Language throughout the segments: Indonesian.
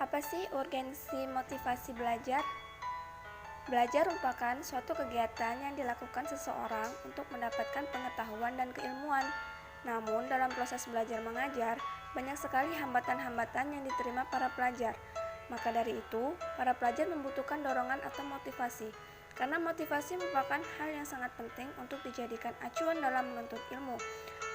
Apa sih urgensi motivasi belajar? Belajar merupakan suatu kegiatan yang dilakukan seseorang untuk mendapatkan pengetahuan dan keilmuan. Namun, dalam proses belajar mengajar, banyak sekali hambatan-hambatan yang diterima para pelajar. Maka dari itu, para pelajar membutuhkan dorongan atau motivasi. Karena motivasi merupakan hal yang sangat penting untuk dijadikan acuan dalam menuntut ilmu.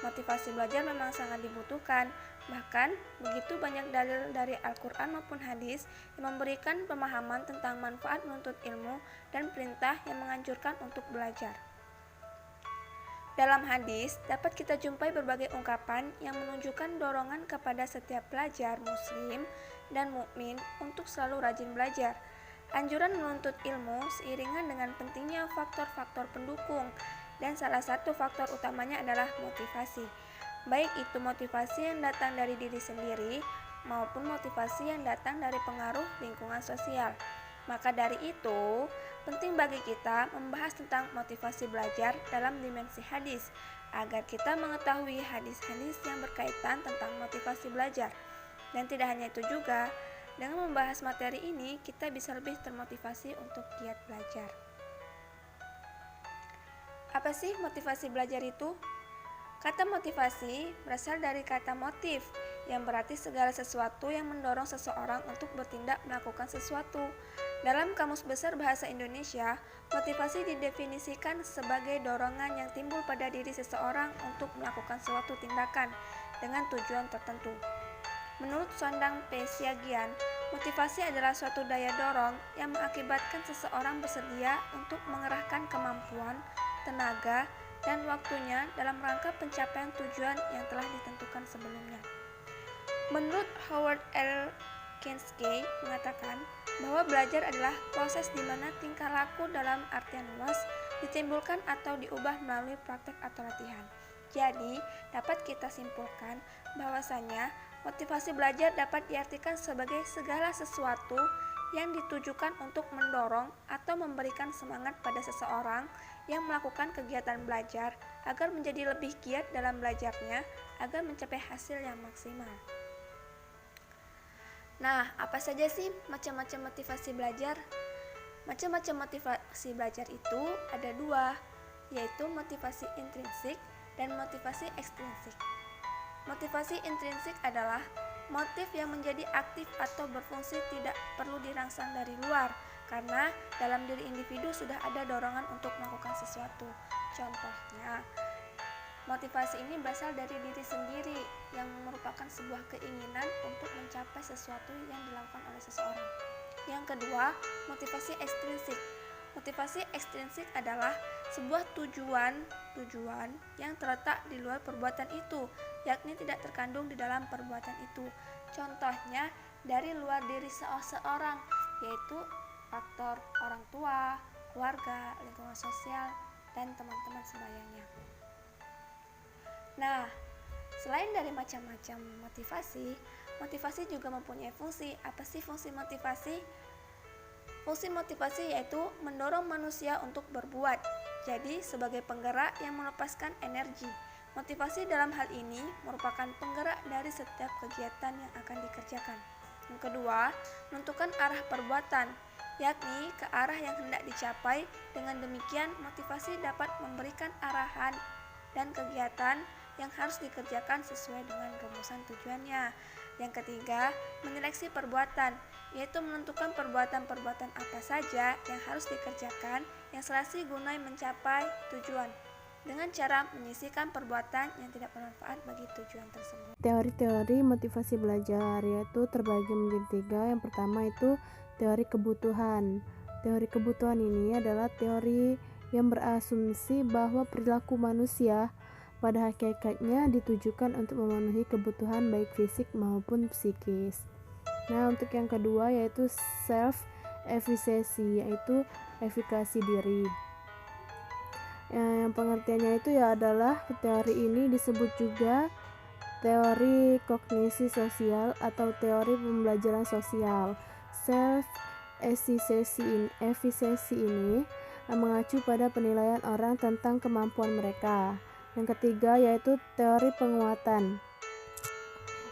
Motivasi belajar memang sangat dibutuhkan. Bahkan, begitu banyak dalil dari Al-Quran maupun hadis yang memberikan pemahaman tentang manfaat menuntut ilmu dan perintah yang menganjurkan untuk belajar. Dalam hadis, dapat kita jumpai berbagai ungkapan yang menunjukkan dorongan kepada setiap pelajar muslim dan mukmin untuk selalu rajin belajar. Anjuran menuntut ilmu seiringan dengan pentingnya faktor-faktor pendukung, dan salah satu faktor utamanya adalah motivasi. Baik itu motivasi yang datang dari diri sendiri maupun motivasi yang datang dari pengaruh lingkungan sosial. Maka dari itu, penting bagi kita membahas tentang motivasi belajar dalam dimensi hadis, agar kita mengetahui hadis-hadis yang berkaitan tentang motivasi belajar. Dan tidak hanya itu juga, dengan membahas materi ini, kita bisa lebih termotivasi untuk giat belajar. Apa sih motivasi belajar itu? Kata motivasi berasal dari kata motif, yang berarti segala sesuatu yang mendorong seseorang untuk bertindak melakukan sesuatu. Dalam Kamus Besar Bahasa Indonesia, motivasi didefinisikan sebagai dorongan yang timbul pada diri seseorang untuk melakukan suatu tindakan dengan tujuan tertentu. Menurut Sondang P. Siagian, motivasi adalah suatu daya dorong yang mengakibatkan seseorang bersedia untuk mengerahkan kemampuan, tenaga, dan waktunya dalam rangka pencapaian tujuan yang telah ditentukan sebelumnya. Menurut Howard L. Kinsey mengatakan bahwa belajar adalah proses di mana tingkah laku dalam artian luas ditimbulkan atau diubah melalui praktek atau latihan. Jadi, dapat kita simpulkan bahwasanya motivasi belajar dapat diartikan sebagai segala sesuatu yang ditujukan untuk mendorong atau memberikan semangat pada seseorang yang melakukan kegiatan belajar agar menjadi lebih giat dalam belajarnya agar mencapai hasil yang maksimal. Nah, apa saja sih macam-macam motivasi belajar? Macam-macam motivasi belajar itu ada dua, yaitu motivasi intrinsik dan motivasi ekstrinsik. Motivasi intrinsik adalah motif yang menjadi aktif atau berfungsi tidak perlu dirangsang dari luar, karena dalam diri individu sudah ada dorongan untuk melakukan sesuatu. Contohnya, motivasi ini berasal dari diri sendiri yang merupakan sebuah keinginan untuk mencapai sesuatu yang dilakukan oleh seseorang. Yang kedua, motivasi ekstrinsik. Motivasi ekstrinsik adalah sebuah tujuan yang terletak di luar perbuatan itu, yakni tidak terkandung di dalam perbuatan itu. Contohnya dari luar diri seseorang, yaitu faktor orang tua, keluarga, lingkungan sosial, dan teman-teman sebayanya. Nah, selain dari macam-macam motivasi, motivasi juga mempunyai fungsi. Apa sih fungsi motivasi? Fungsi motivasi yaitu mendorong manusia untuk berbuat. Jadi, sebagai penggerak yang melepaskan energi. Motivasi dalam hal ini merupakan penggerak dari setiap kegiatan yang akan dikerjakan. Yang kedua, menentukan arah perbuatan, yakni ke arah yang hendak dicapai. Dengan demikian, motivasi dapat memberikan arahan dan kegiatan yang harus dikerjakan sesuai dengan rumusan tujuannya. Yang ketiga, menyeleksi perbuatan, yaitu menentukan perbuatan-perbuatan apa saja yang harus dikerjakan yang selasi guna mencapai tujuan, dengan cara menyisihkan perbuatan yang tidak bermanfaat bagi tujuan tersebut. Teori-teori motivasi belajar yaitu terbagi menjadi tiga. Yang pertama itu teori kebutuhan. Teori kebutuhan ini adalah teori yang berasumsi bahwa perilaku manusia pada hakikatnya ditujukan untuk memenuhi kebutuhan baik fisik maupun psikis. Nah, untuk yang kedua yaitu self-efficacy, yaitu efikasi diri. Yang pengertiannya itu adalah teori ini disebut juga teori kognisi sosial atau teori pembelajaran sosial. Self-efficacy ini mengacu pada penilaian orang tentang kemampuan mereka. Yang ketiga yaitu teori penguatan,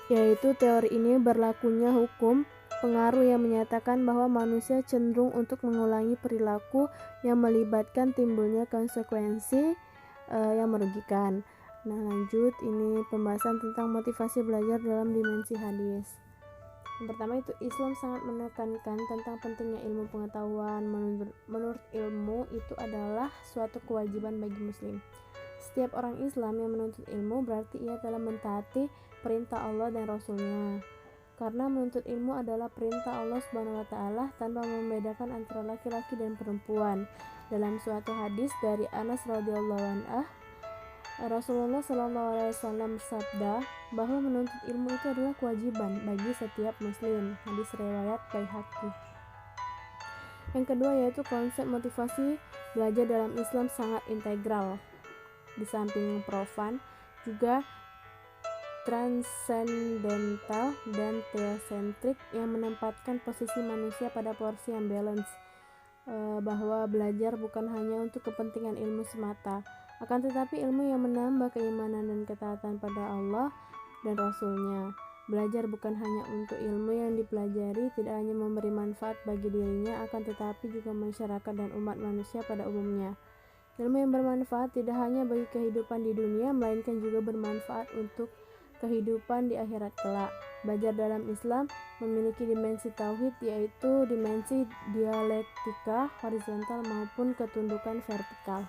yaitu teori ini berlakunya hukum pengaruh yang menyatakan bahwa manusia cenderung untuk mengulangi perilaku yang melibatkan timbulnya konsekuensi yang merugikan. Nah, lanjut, ini pembahasan tentang motivasi belajar dalam dimensi hadis. Yang pertama itu, Islam sangat menekankan tentang pentingnya ilmu pengetahuan. Menurut ilmu itu adalah suatu kewajiban bagi muslim. Setiap orang Islam yang menuntut ilmu berarti ia telah mentaati perintah Allah dan Rasulnya. Karena menuntut ilmu adalah perintah Allah Subhanahu wa taala tanpa membedakan antara laki-laki dan perempuan. Dalam suatu hadis dari Anas radhiyallahu anhu, Rasulullah Shallallahu alaihi wasallam bersabda bahwa menuntut ilmu itu adalah kewajiban bagi setiap muslim. Hadis riwayat Baihaqi. Yang kedua yaitu konsep motivasi belajar dalam Islam sangat integral. Di samping profan, juga transendental dan teosentrik yang menempatkan posisi manusia pada porsi yang balance, bahwa belajar bukan hanya untuk kepentingan ilmu semata, akan tetapi ilmu yang menambah keimanan dan ketaatan pada Allah dan Rasul-Nya. Belajar bukan hanya untuk ilmu yang dipelajari tidak hanya memberi manfaat bagi dirinya, akan tetapi juga masyarakat dan umat manusia pada umumnya. Ilmu yang bermanfaat tidak hanya bagi kehidupan di dunia, melainkan juga bermanfaat untuk kehidupan di akhirat kelak. Belajar dalam Islam memiliki dimensi tauhid, yaitu dimensi dialektika horizontal maupun ketundukan vertikal.